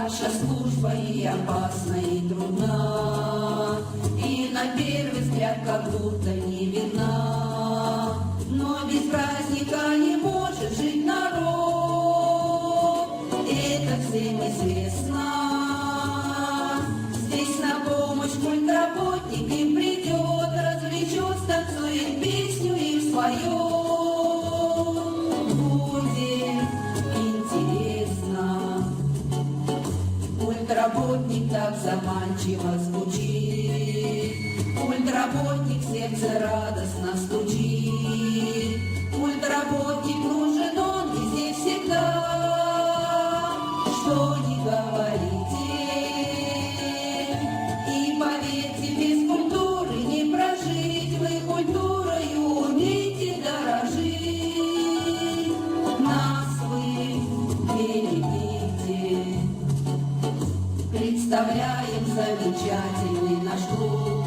Наша служба и опасна, и трудна, и на первый взгляд как будто не видна. Но без праздника не может жить народ, это всем известно. Здесь на помощь культработник им придет, развлечет, станцует песню и споет. Культработник так заманчиво звучит, культработник сердце радостно стучит. Культработник нужен, он везде всегда, что не говорите. И поверьте, без культуры не прожить, вы культурою умеете дорожить. Нас вы берегите. Представляем замечательный наш клуб,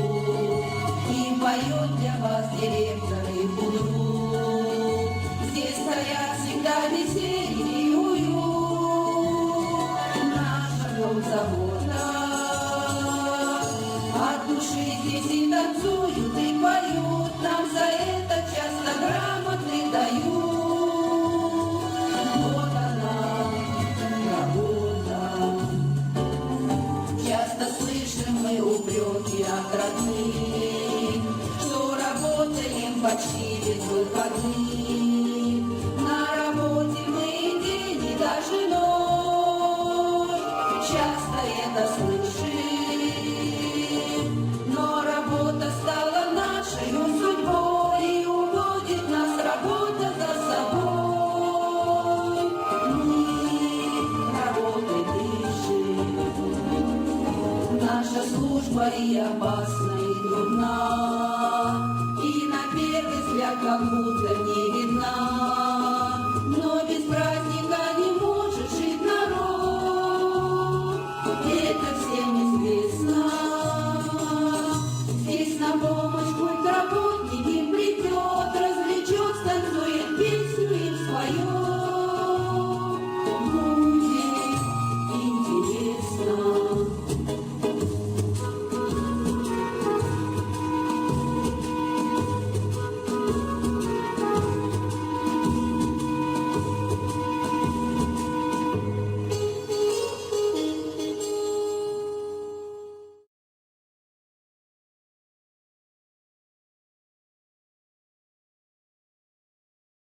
и поет для вас директор и худрук. Здесь царят всегда веселье и уют. Наша забота от души здесь и танцуют, и поют. Нам за это часто грамоты дают. Вот она, работа. Часто слышим мы упреки от родных, что работаем почти без выходных. На работе мы и день, и даже ночь, часто это слышим. Но работа стала нашей судьбой, и уводит нас работа за собой. Мы работой дышим. Наша служба и опасна, и трудна, и на первый взгляд как будто не